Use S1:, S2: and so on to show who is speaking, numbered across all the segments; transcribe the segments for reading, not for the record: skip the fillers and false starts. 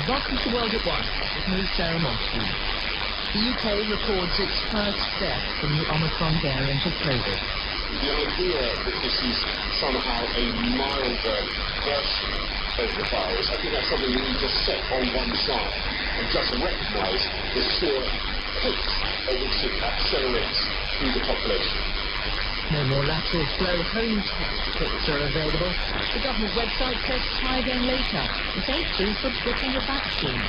S1: Welcome to World at Once with me, Sarah Monson. The UK records its first death from the Omicron variant of COVID.
S2: The idea that this is somehow a milder version of the virus, I think that's something we need to set on one side and just recognise the sheer pace at which it accelerates through the population.
S1: No more lateral flow home test kits are available. The government website says try again later. This ain't true for booking a vaccine.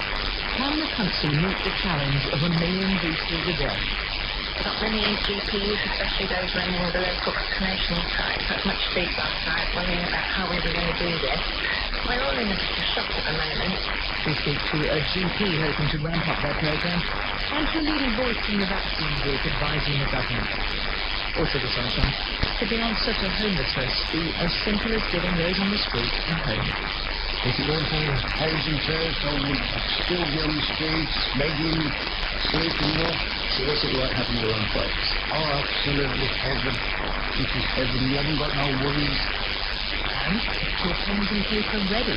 S1: Can the country meet the challenge of 1 million boosters a day?
S3: Not many GPs, especially those running the local vaccination sites, had much sleep last night worrying about how we were going to do this. We're all in a bit of shock at the moment.
S1: We speak to a GP hoping to ramp up their programme and to a leading voice from the vaccine group advising the government. Also the sunshine. To be on such a homeless list be as simple as giving those on the street a home.
S4: If you want to housing first, or still be on the streets, begging, sleeping there.
S5: So what's it like having your own place?
S4: Oh, absolutely heaven. This is heaven. You haven't got no worries.
S1: And your pens and paper ready.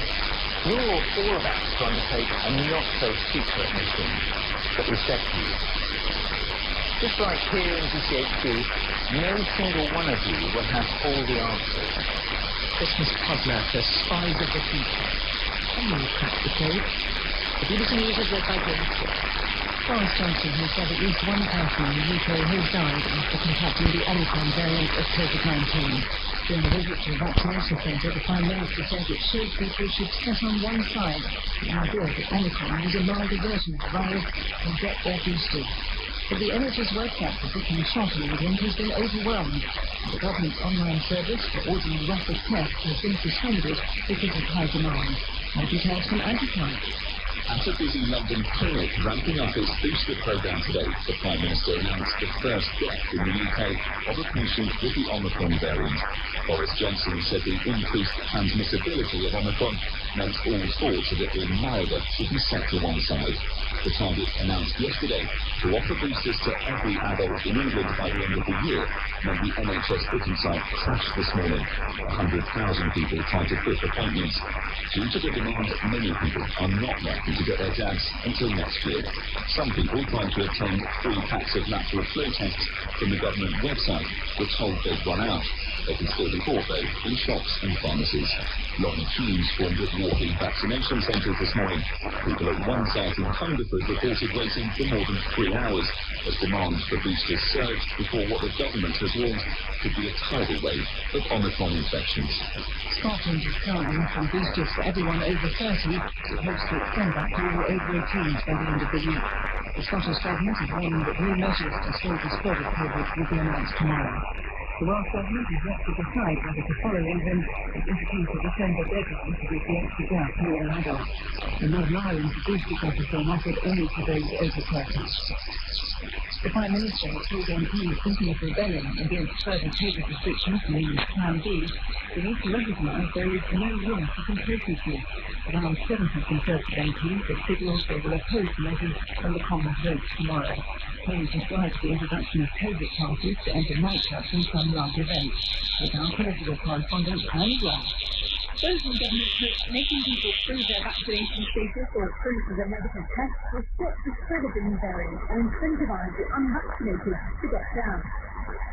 S6: We're all about to undertake a not-so-secret mission that will set you. Just like here in GCHQ, no single one of you will have all the answers.
S1: Christmas toddler for spies of the future. Can you crack the code? The BBC News is read by James Cook. Boris Johnson has said at least one person in the UK has died after contracting the Omicron variant of COVID-19. During a visit to a vaccination centre, the Prime Minister said it showed people should set on one side the idea that Omicron was a milder version of the virus and get their boosters. But the NHS website for booking shot in England has been overwhelmed. The government's online service for ordering rapid tests has been suspended because of high demand. More details from Anti-Crime.
S5: At a busy London clinic ramping up its booster programme today, the Prime Minister announced the first death in the UK of a patient with the Omicron variant. Boris Johnson said the increased transmissibility of Omicron meant all thoughts of it being milder should be set to one side. The target announced yesterday to offer boosters to every adult in England by the end of the year meant the NHS booking site crashed this morning. 100,000 people tried to book appointments. Due to the demand, many people are not likely to get their jabs until next year. Some people trying to obtain free packs of lateral flow tests from the government website were told they'd run out. They can still be bought, though, in shops and pharmacies. Long queues formed at walk-in vaccination centres this morning. People at one site in Hungerford reported waiting for more than 3 hours as demand for boosters surged before what the government has warned could be a tidal wave of Omicron infections.
S1: Scotland is currently offering boosters for everyone over 30, but hopes to extend that to all over 18s by the end of the week. The Scottish Government is warning that new measures to slow the spread of COVID will be announced tomorrow. The Welsh Government is yet to decide whether to follow England and introduce a December deadline to give the extra gap to all adults. In Northern Ireland, the booster shot has been offered only to those over 30. The Prime Minister has told MPs thinking of rebelling against further COVID restrictions, known as Plan B, they need to recognise there is no room for complacency. Around 70 Conservative MPs have signalled they will oppose the measures when the Commons vote tomorrow. Hayes describes the introduction of COVID parties to enter nightclubs and some large events. With our political correspondent, Anne Brown.
S7: Those in government hope making people prove their vaccination status or proof of a negative test will stop the spread of the new variant and incentivise the unvaccinated to get jabs.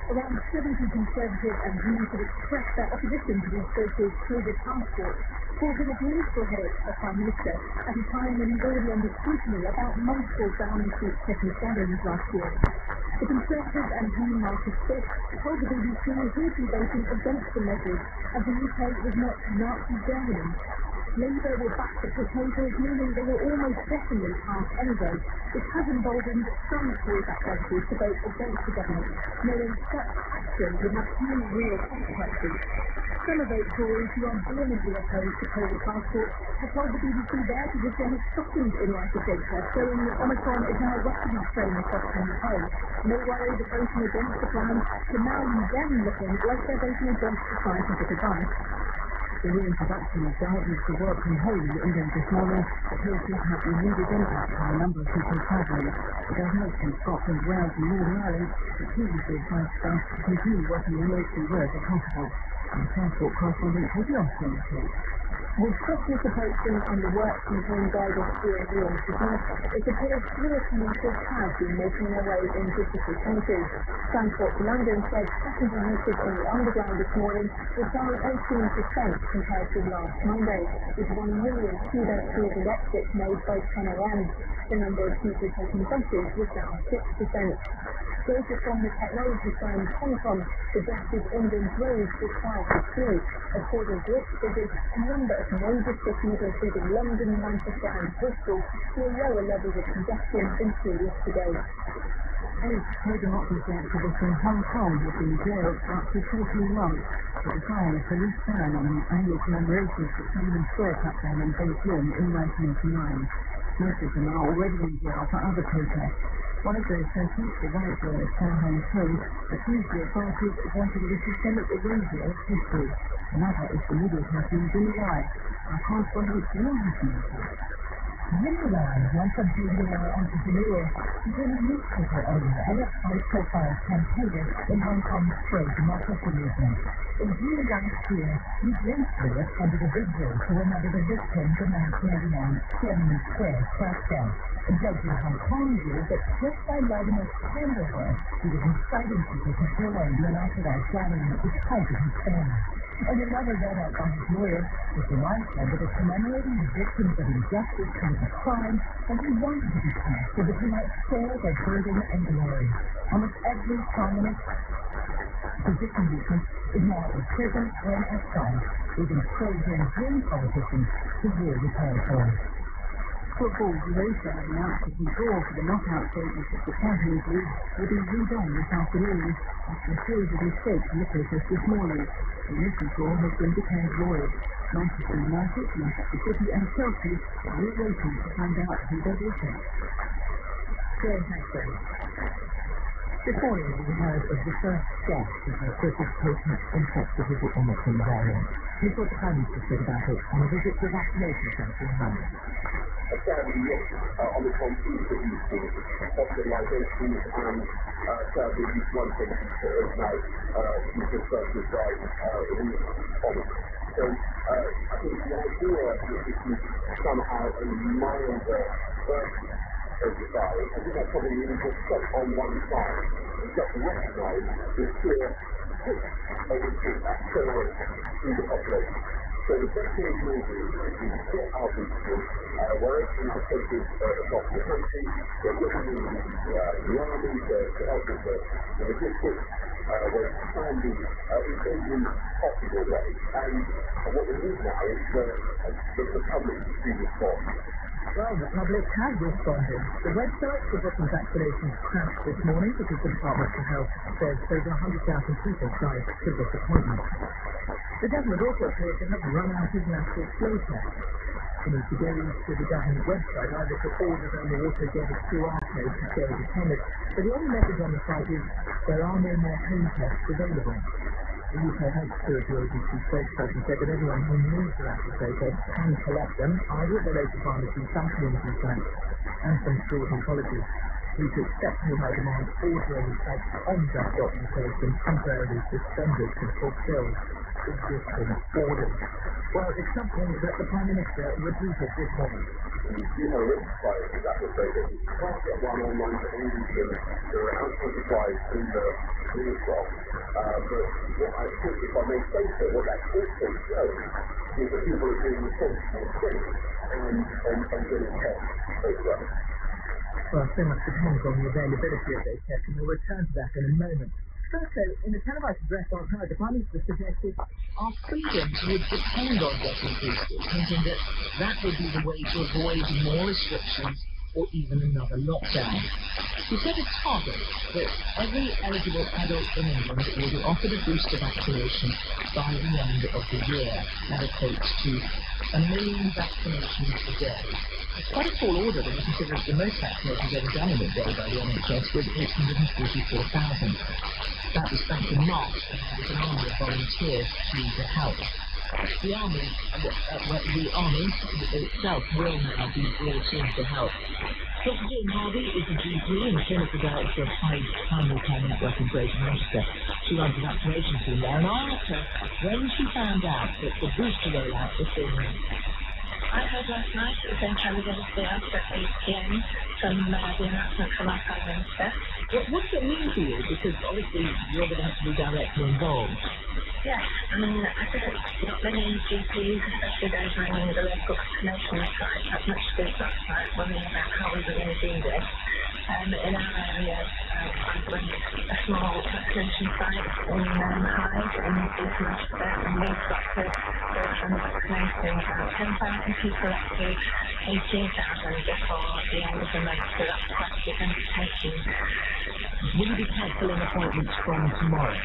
S7: Around 70 Conservative MPs have expressed their opposition to these so-called COVID passports, causing a political headache for the Prime Minister at a time when he's already under scrutiny about multiple Downing Street City gatherings last year. The Conservative MP Marcus Fish told the BBC he'd be voting against the measures as the UK was not Nazi Germany. Labour will back the proposals, meaning they will almost definitely pass anyway. This has emboldened some Tory-backed MPs to vote against the government, knowing such action would have few real consequences. Some of those Tories who are vehemently opposed to COVID passports have told the BBC their position is softened in light of data, showing that Omicron is now rapidly spreading across the UK. No worry that voting against the plan can now leave them looking like they're voting against the scientific advice. The reintroduction of guidance to work from home in England this morning appears to have the immediate impact on a number of people travelling. The government in Scotland, Wales and Northern Ireland have previously advised staff to continue working remotely wherever possible. And Transport correspondent Katie Austin reports. With Christmas approaching and the work from home guidance being reintroduced, it appears fewer commuters have been making their way into city centres. Transport for London said passenger usage on the Underground this morning was down 18% compared to last Monday, with 1 million queue entries and exits made by 10 a.m. The number of people taking buses was down 6%. Data from the technology firm Omicron suggested England's roads were quieter too. According to its figures, a number of major cities, including London, Manchester and Bristol, saw lower levels of congestion than 2 weeks ago.
S1: 8 pro-democracy activists in Hong Kong have been jailed for up to 14 months for defying a police ban on the annual commemorations of Tiananmen Square crackdown in Beijing in 1989. Most of them are already in jail for other protests. One of those protests, the right wing Shanghai Hong, accused the authorities of wanting a systemic erasure of history. Another is the media cartoon DY. Our correspondent Neil has noticed.
S8: Nikolai, once a billionaire entrepreneur, became a newspaper owner and a high-profile campaigner in Hong Kong's pro-democracy movement. In June last year, he briefly attended a vigil to remember the victims of 1989 Tiananmen Square crackdown. A judge in Hong Kong ruled that just by lighting a candle there, he was inciting people to join the unauthorized gathering despite his family. And another read out by his lawyer, Mr. Weinstein, that is commemorating the victims of injustice and of crime, and he wanted to be passed so that he might share their burden and glory. Almost every prominent position is now in prison or in exile, leaving pro-Gen politicians to rule the territory.
S1: Football UEFA announced that the draw for the knockout stages of the Champions League will be redone this afternoon after a series of mistakes in the process this morning. The initial draw has been declared void. Manchester United, Manchester City and Chelsea are all waiting to find out who they will take.
S8: Jane, thanks very much. This morning we heard of the first death of a British patient infected with the Omicron variant. Here's what the Prime Minister said about it on a visit to a vaccination centre in London.
S2: Sadly, yes, Omicron is producing hospitalisations and sadly at least one patient has now just died in Omicron. So I think the idea that this is somehow a milder version of the virus, I think that's probably really just set on one side and just recognise the sheer hit of this acceleration through the population. So the best thing we can do is get our people, we're opening up places across the country, we're looking at the army to help with the logistics, where it can be in every possible way. And what we need now is the public to respond.
S8: Well, the public has responded. The website for booking vaccinations crashed this morning because the Department for Health says over 100,000 people tried to book appointments. The government also appears to have run out of national flow tests. You need to go to the government website either to order them or also get a QR code to show as attended. But the only message on the site is there are no more home tests available. The UK Health Security Agency spokesperson said that everyone who needs their rapid flow tests can collect them either at the local pharmacy, some community sites, and from schools and colleges. Due to exceptionally high demand, ordering tests on that documentation temporarily suspended to fulfill existing orders. Well, it's something that the Prime Minister repeated this morning.
S2: You have a website that will say that you can't get one online for any reason. There are ample supplies in the shop. But what I think, if I may say so, what that also shows is that people are doing responsible things and getting tests as well.
S8: Well, so much depends on the availability of those tests, and we'll return to that in a moment. First, though, in a televised address last night, the Prime Minister suggested our freedom would depend on getting boosted, hinting that that would be the way to avoid more restrictions or even another lockdown. He set a target that every eligible adult in England will be offered a booster vaccination by the end of the year. That equates to 1 million vaccinations a day. It's quite a tall order when you consider the most vaccinations ever done in a day by the NHS was 844,000. That was back in March, and there was an army of volunteers to help. The army itself will now be brought in to help. Dr. Jane Harvey is a GP and clinical director of Hyde Primary Care Network in Greater Manchester. She runs a vaccination team there, and I asked her when she found out that the booster rollout was being made.
S3: I heard last night at the same time as everybody else at 8 p.m. from the announcement from our Prime Minister.
S8: What does it mean to you? Because obviously you're going to have to be directly involved.
S3: Yes, I mean, I think not many GPs, especially those running the local vaccination sites, had much to do last night worrying about how we were going to do this. In our area, I've run a small vaccination site in Hyde in East Manchester, and we've got to go from vaccinating about 10,000 people up to 18,000 before the end of the month, so that's quite a big undertaking.
S8: Will you be cancelling appointments from tomorrow?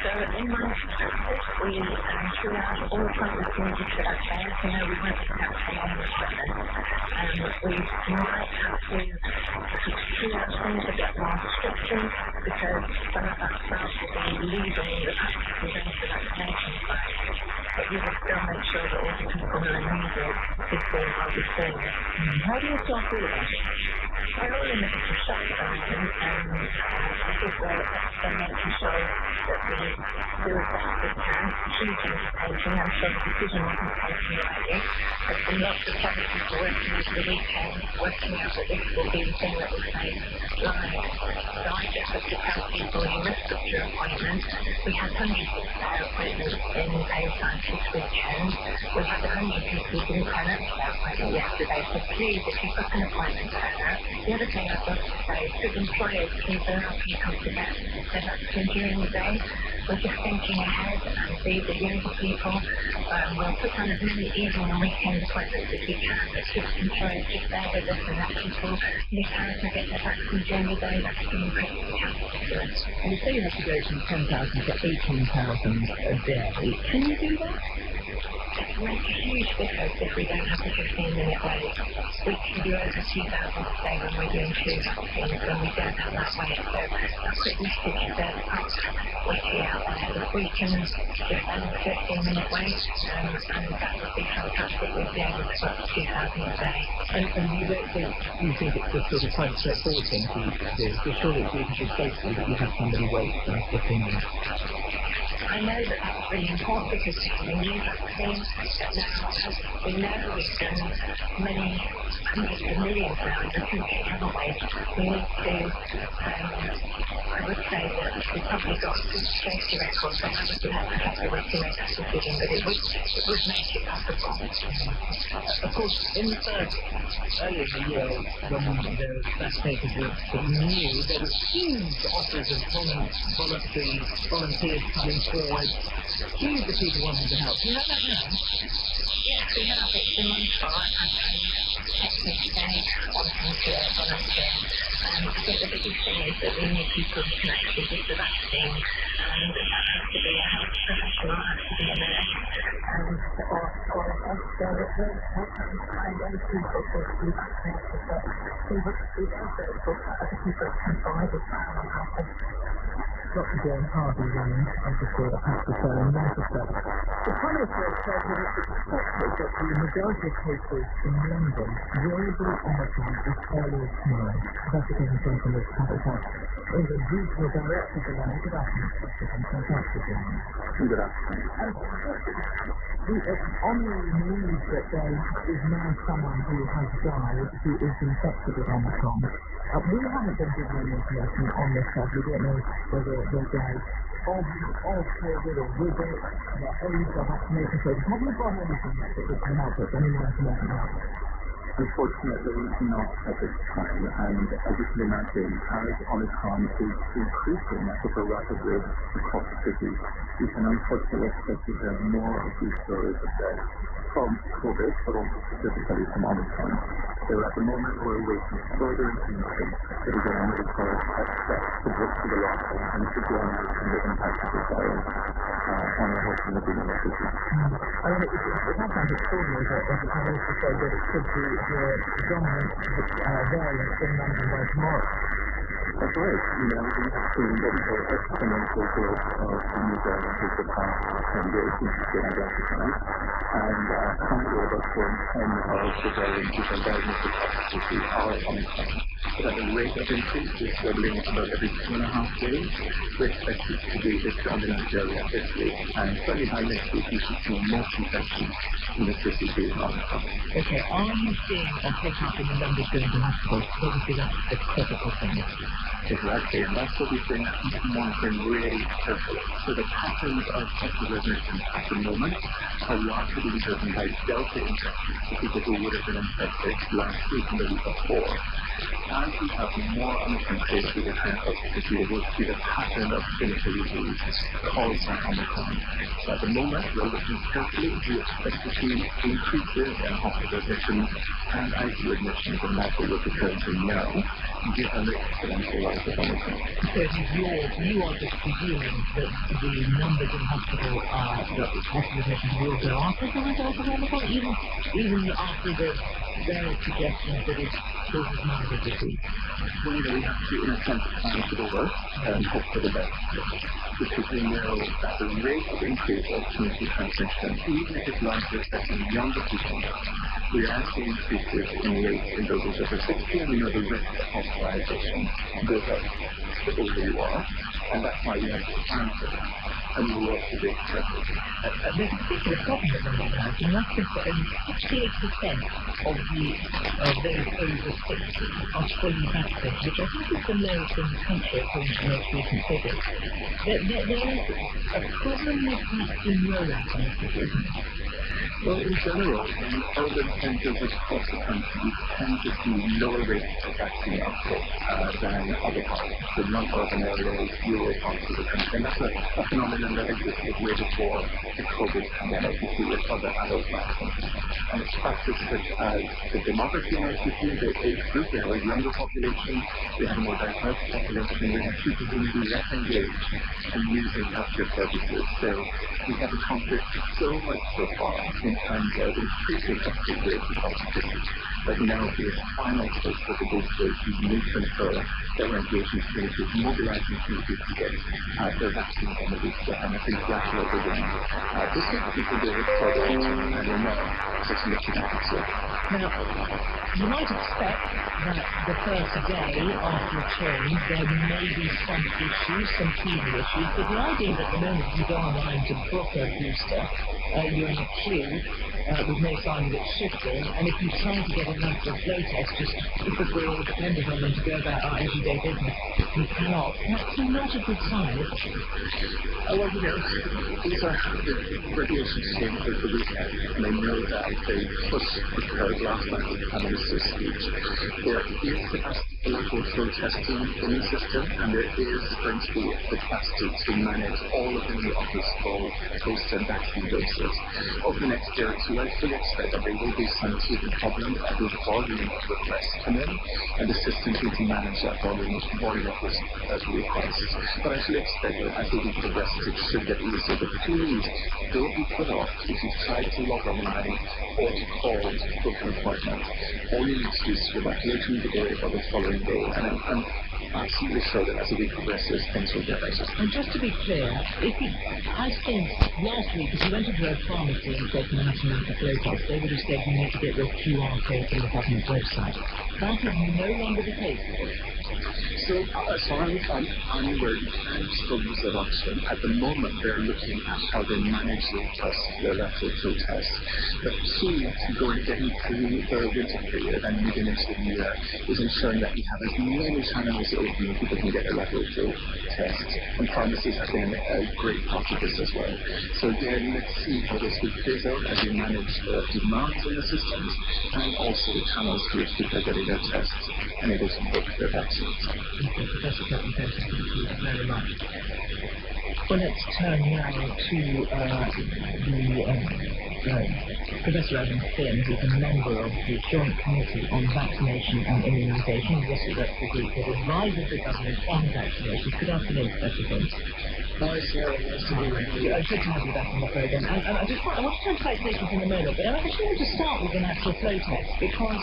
S3: So in my practice, we triage all appointments needed for that day. So no, we won't be cancelling on the 7th. We might have to triage things a bit more strictly because some of that staff will be leaving the practice and going to the vaccination site. But we will still make sure that all the people who are needed is being well received.
S8: How do you staff feel about it?
S3: We're all in a bit of shock at the moment, and I think we're making sure that we do as best we can. Huge undertaking. I'm sure the decision wasn't taken lightly. There's been lots of clever people working over the weekend, working out that this will be the thing that will save lives. So I just have to tell people you must book your appointment. We had hundreds of appointments in daytime this weekend. We had 100 people who didn't turn up to their appointment yesterday. So please, if you book an appointment, turn up. The other thing I'd love to say is should employers please allow people to get their vaccine during the day. We're just thinking ahead, and these are younger people. We'll put on as many evening and weekend appointments as we can, but just employers just bear with us and let people nip out and get their vaccine during the day. That's been incredibly helpful to us.
S8: And you say you have to go from 10,000 to 18,000 a day. Can you do that?
S3: It makes a huge difference if we don't have a 15-minute wait. We can do over 2,000 a day when we're doing two vaccines, when we don't have that wait. So a quick message to Wiki out there that we can just have a 15-minute wait, and that would be fantastic. We'd be able to work 2,000 a day.
S8: And you don't think, you think it's just sort of quite a straightforward thing for you to do? So surely it's reasonably safely that you have somebody wait for 15 minutes.
S3: I know that that's really important because we have a new vaccine, but now, as we know, we've done many hundreds of millions now in the country, haven't we? We need to, I would say that we've probably got a good safety record, but I would have to have the way to make that decision, but it would make it possible.
S8: Of course, in the first, earlier in the year, when the vaccinated were new, there were huge offers of volunteers coming forward, huge of people wanting to help. Do you have that now?
S3: Yes, we have. It's been on fire and technically today wanting to volunteer. I think the biggest thing is that we need people who can actually give the vaccine, and that has to be a health professional, has to be a nurse, or a healthcare worker. Find those people who can be vaccinated, but we would be very grateful for other people who can provide this power and help us.
S8: Dr. Jane Harvey, obviously a hospital in Manchester. The Prime Minister has said that it's expected that the majority of cases in London will be Omicron as early as tomorrow. That's again from the Public Health England Regional Director of the London. Good afternoon, Dr. Jane. Fantastic.
S9: Good afternoon.
S8: On the news that there is now someone who has died who is infected with Omicron. We haven't been given any information on this stuff. We don't know whether they died of COVID or with it, their age or vaccination status. Have you got anything that can help us? Any more information about it?
S9: Unfortunately, not at this time, and as you can imagine, as Omicron is increasing at such a rapid rate across the city, we can unfortunately expect to hear more of these stories of death from COVID, but also specifically from Omicron. So at the moment, we're waiting further information that is going to require steps to work to the lockdown and to be on the impact of this virus on our health and the of city.
S8: I mean, it has sounds extraordinary that the Prime Minister said that it could be the dominant variant in London by tomorrow.
S9: That's right. We have seen what we call exponential growth of the new variant over the past 10 years since it's been identified. And currently about 4 in 10 of the variants which are diagnosed with toxicity are Omicron. But at the rate of increase is doubling about every 2.5 days. We expect it to be this on in Nigeria this week. And certainly by next week we should see most infections in the city being Omicron.
S8: Okay, are you seeing a pickup in the numbers going to hospitals? Obviously that's the critical thing.
S9: Exactly, and that's what we've been monitoring really carefully. So the patterns of hospital admissions at the moment are largely being driven by Delta infections, the people who would have been infected last week and the week before. As we have more Omicron cases with the kind of hospitality, we'll see the pattern of clinical disease caused by Omicron. So at the moment, we're looking carefully. We expect to see increases in hospital admissions and ICU admissions, and that's what we're preparing to now, given the exponential rise of Omicron.
S8: So you are just presuming that the numbers in hospital that hospital admissions will go up as a result of Omicron, even after the various suggestions that it causes milder disease?
S9: Well, we have to, in a sense, plan for the worst and hope for the best. Because we know that the rate of increase of community transmission, even if it's largely affecting younger people, we are seeing increases in rates in those over 60, and we know the risk of hospitalization goes up the older you are, and that's why we have to plan for that. And we will also be careful.
S8: There's a particular problem that number has, and that's that only 68% of those over 60 are fully vaccinated, which I think is the lowest in the country according to the most recent figures. There is a problem with vaccine rollout, isn't there?
S9: Well, in general, in urban centres across the country, we tend to see lower rates of vaccine uptake than other parts. The non-urban areas, rural parts of the country. And that's a phenomenon that existed way before the COVID pandemic. We see with other adult vaccines. And it's factors such as the demography in our city, the age group, we have a younger population, we have a more diverse population, we have people who may be less engaged in using healthcare services. So we have accomplished so much so far in terms of increasing uptake rates of hospitals. But now the final push for the boosters is need to ensure that we're engaging communities, mobilizing communities to get their vaccines on the booster. And I think that's what we're doing. This is people do it further action, and we're not just looking at it.
S8: Now, you might expect that the first day after a change there may be some issues, some teething issues, but the idea that the moment you go online to book a booster, you're in a queue with no sign of it shifting, and if you try to get a natural flow test, just because we're all dependent on them to go about our everyday business, you cannot. That's not a good sign, is it?
S9: Well, these are the regulations came over the weekend, and I know that they pushed the curve last night with the Prime Minister's speech. There is capacity for local flow testing in the system, and there is going to be the capacity to manage all of the new offers for post and vaccine doses. Over the next year or two, I fully expect that there will be some teething problems as the volume of requests come in, and the systems need to manage that volume of requests. But I fully expect that as the week progresses, it should get easier. But please don't be put off if you try to log online or to call to book an appointment. All you need to do is go back later in the day or the following day, and I'm absolutely sure that as the week progresses, things will get better.
S8: And just to be clear, I think last week, if you went into a pharmacy and said, "Can I have some of the flow test?" they would have said you need to get your QR code from the government website. That is no longer the case.
S9: So as far as I'm aware, you can still use that option. At the moment, they're looking at how they manage the tests, the lateral flow tests. The key to going getting through the winter period and moving into the new year is ensuring that we have as many channels open that people can get a lateral flow test. And pharmacies have been a great part of this as well. So again, let's see how this will phase out as we manage the demands in the systems and also the channels through which people are getting their tests and able to book their vaccines.
S8: Professor Captain, thank you very much. Well, let's turn now to the Professor Adam Finn, who's a member of the Joint Committee on Vaccination and Immunisation, he also works the group that advises the government on vaccinations. Good afternoon, Professor Finn.
S10: Hi, Sarah. Nice to be with you.
S8: Good to have you back on the programme. And I want to turn to vaccinations in a moment, but I actually want to start with the natural flow test, because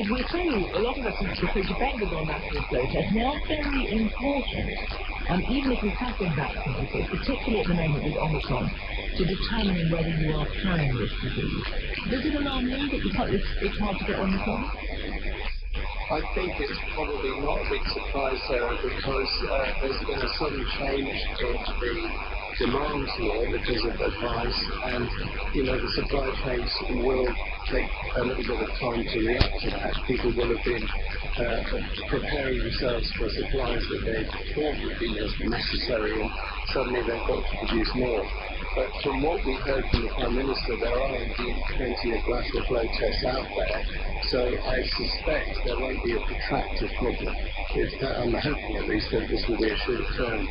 S8: if we're saying a lot of us are dependent on natural flow tests, they are very important, even if we have been vaccinated, particularly at the moment with Omicron, to determining whether you are carrying this disease. Does it alarm you that it's hard to get Omicron?
S10: I think it's probably not a big surprise, Sarah, because there's been a sudden change in the demand here because of advice, and the supply chains will take a little bit of time to react to that. People will have been preparing themselves for supplies that they thought would be necessary, and suddenly they've got to produce more. But from what we heard from the Prime Minister, there are indeed plenty of lateral flow tests out there, so I suspect there won't be a protracted problem. I'm hoping at least that this will be a short-term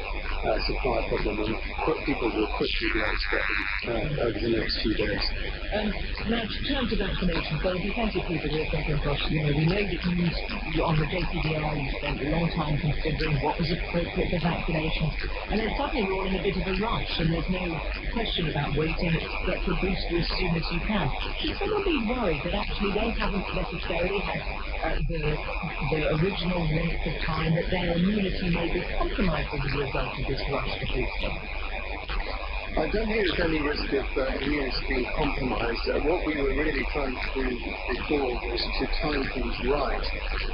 S10: supply problem, and people will quickly be able to get them over the next few days.
S8: Now, to turn to vaccinations, there will be plenty of people who are thinking, gosh, we know that you on the JPDR, you spent a long time considering what was appropriate for vaccinations, and then suddenly we're all in a bit of a rush, and there's no question about waiting to get the booster as soon as you can. Should someone be worried that actually they haven't necessarily had the original length of time, that their immunity may be compromised as a result of this rush to booster?
S10: I don't think there's any risk of immunity being compromised. What we were really trying to do before was to time things right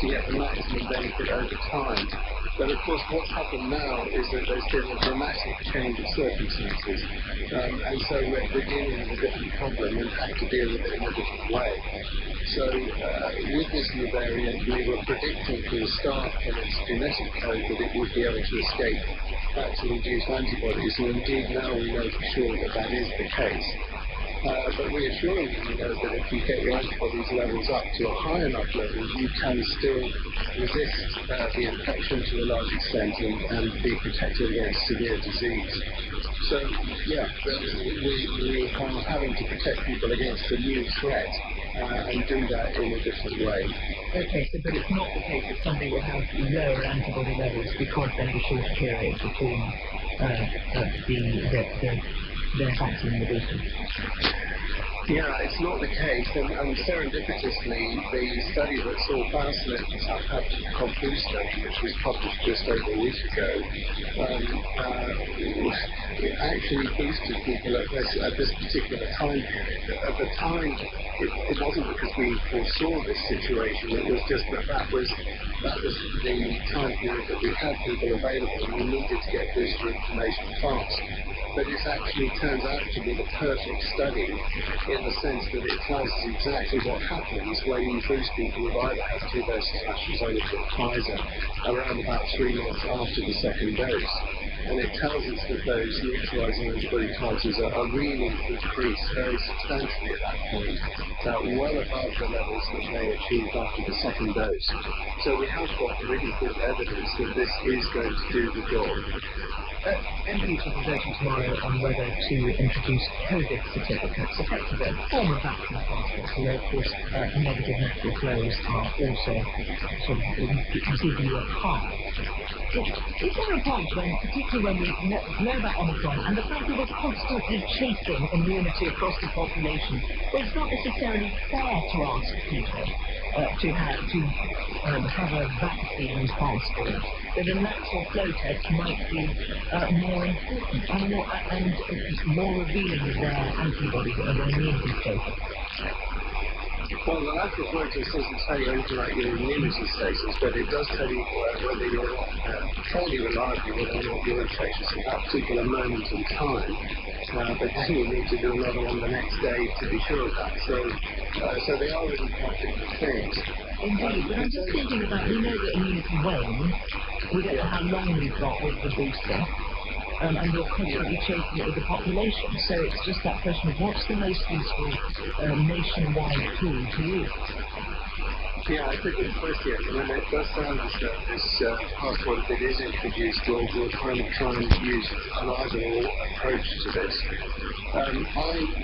S10: to get the maximum benefit over time. But of course what's happened now is that there's been a dramatic change of circumstances, and so we're dealing with a different problem and have to deal with it in a different way. So with this new variant, we were predicting from the start from its genetic code that it would be able to escape vaccine-induced antibodies, and indeed now we know for sure that that is the case. But reassuringly, we know that if you get your antibodies levels up to a high enough level, you can still resist the infection to a large extent and be protected against severe disease. So, yeah, we are having to protect people against a new threat and do that in a different way.
S8: Okay, so but it's not the case that somebody will have lower antibody levels because there's a short period between the vaccine and the booster.
S10: Yeah, it's not the case, and serendipitously, the study that saw Barcelona in Southampton called Booster, which was published just over a week ago, it actually boosted people at this particular time period. At the time, it wasn't because we foresaw this situation, it was just that was the time period that we had people available and we needed to get booster information fast. But it actually turns out to be the perfect study in the sense that it tells us exactly what happens when you boost people who either have 2 doses of AstraZeneca or Pfizer around about 3 months after the second dose. And it tells us that those neutralizing antibody titers are really increased very substantially at that point, well above the levels that they achieved after the second dose. So we have got really good evidence that this is going to do the job.
S8: MPs will be voting tomorrow on whether to introduce COVID certificates, effectively a form of vaccine passports, although of course negative medical flows are also sort of give you a path. Is there a point when, particularly when we know about Omicron and the fact that we're constantly chasing immunity across the population, where it's not necessarily fair to ask people to have a vaccine passport, that a natural flow test might be more important and more revealing of their antibodies and their immunity status?
S10: Well, the lateral flow test doesn't tell you anything like your immunity status, but it does tell you whether you're fairly reliably whether or not you're infectious at that particular moment in time. But then you need to do another one the next day to be sure of that. So they are really quite different things.
S8: Indeed, but I'm just thinking about, we know that immunity wanes. We don't know how long we've got with the booster. And you're constantly chasing it with the population. So it's just that question of what's the most useful nationwide tool to use?
S10: Yeah, it's a good question. I mean, it does sound as though this passport, if it is introduced, will kind of try and use an either-or approach to this. I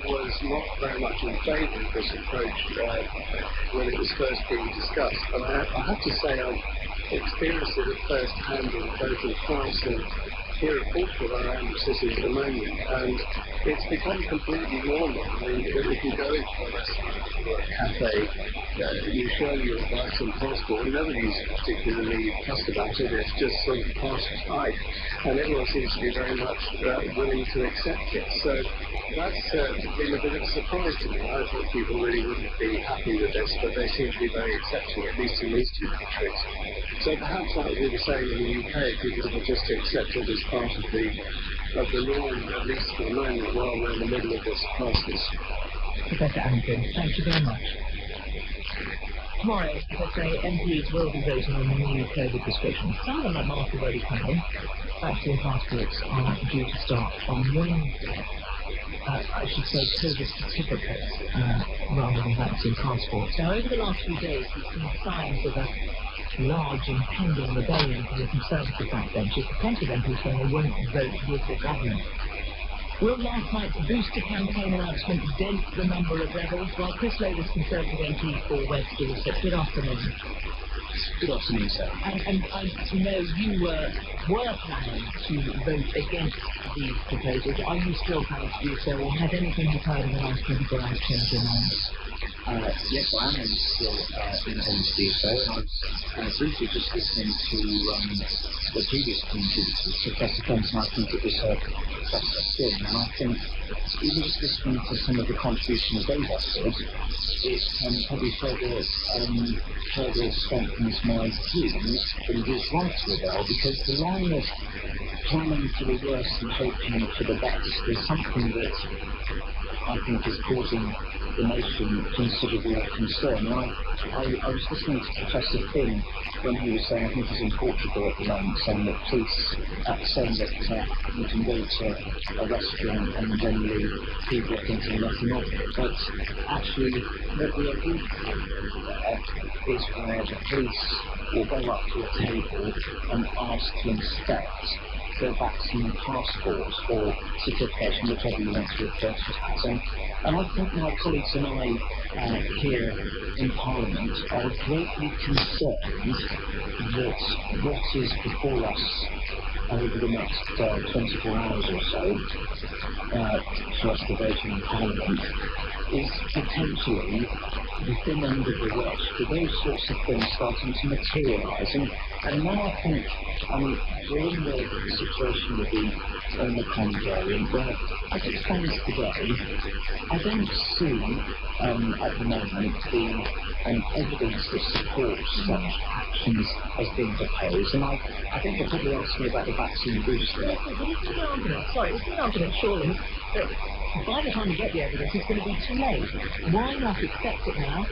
S10: was not very much in favour of this approach when it was first being discussed, but I have to say I've experienced it at first hand in both in France and here at Portugal, where I am sitting at the moment, and it's become completely normal. I mean, if you go into a restaurant or a cafe, you show your license passport, and nobody's particularly fussed about it, it's just sort of passed by, and everyone seems to be very much willing to accept it. So that's been a bit of a surprise to me. I thought people really wouldn't be happy with this, but they seem to be very accepting, at least in these two countries. So perhaps that would be the same in the UK, people would just accept it as part of the norm, at least for the moment, while we're in the middle of this crisis.
S8: Professor Anton, thank you very much. Tomorrow, as I say, MPs will be voting on the new COVID restrictions. Some of them have marked already coming. Vaccine passports are due to start on Wednesday. I should say COVID certificates rather than vaccine passports. Now, over the last few days, we've seen signs of a large impending rebellion from the Conservative backbenchers. Plenty of MPs saying they won't vote with the government. Will last night's booster campaign announcement dent the number of rebels? Well, Chris Lovis, Conservative MP for Westfield, said good afternoon.
S11: Good afternoon, sir.
S8: And I know you were planning to vote against these proposals. Are you still planning to do so, or has anything you've heard in the last 24 hours changed your mind?
S11: Yes, I am still intending to do so, and I was briefly just listening to the previous contributors, Professor Fenton. I think it was Professor Finn, and I think even just listening to some of the contributions they've offered, it probably further strengthens my view that it is right to rebel, because the line of planning for the worst and hoping for the best is something that I think is causing the nation considerable concern. I was listening to Professor Finn when he was saying, I think he's in Portugal at the moment, saying that you can go to a restaurant and generally people are thinking nothing of it. But actually, what we are really seeing there is where the police will go up to a table and ask to inspect their vaccine passports or certification, whichever you want to refer to as. And I think my colleagues and I here in Parliament are greatly concerned that what is before us over the next 24 hours or so, for us to vote in Parliament, is potentially the thin end of the wedge for those sorts of things starting to materialise. And now I think we're in the situation with the Omicron variant where, as it stands today, I don't see at the moment the evidence that supports such actions as being proposed. And I think you're probably asking about the vaccine booster.
S8: It's an argument, surely, that by the time we get the evidence, it's going to be too late. Why not accept it now?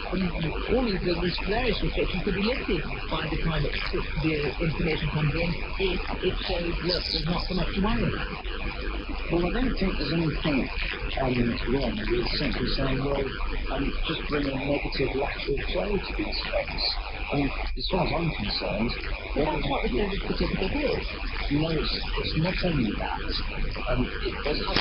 S8: All these various restrictions could be lifted by the time the information comes in, if it shows, look, there's not so much to worry about.
S11: Well, I don't think there's anything wrong with simply saying, well, just bring a negative lateral flow to these things. As far as I'm concerned...
S8: But that's what the service certificate is.
S11: No, it's not only that. It does have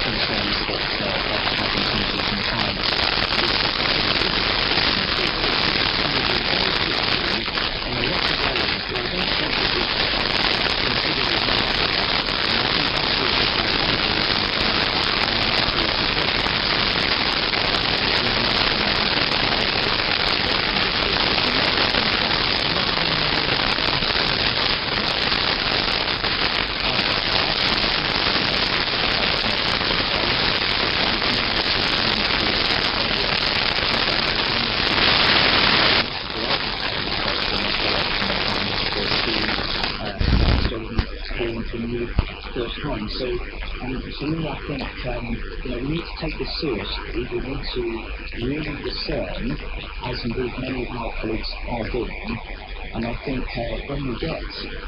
S11: concerns that having some time time. So I think we need to take this seriously. We need to really discern, as indeed many of my colleagues are doing. And I think when we get,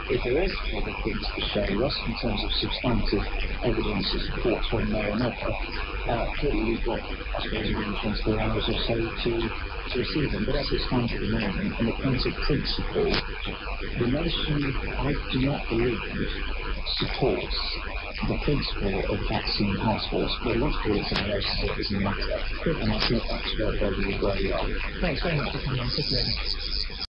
S11: if there is other things to show us in terms of substantive evidence that supports one way or another, clearly we've got, I suppose, around 24 hours or so to receive them. But as it stands at the moment, on the point of principle, the notion, I do not believe, supports the principle of vaccine passports. Well, let's call it something else, so it doesn't matter. And I think that's where we are.
S8: Thanks very much for coming on.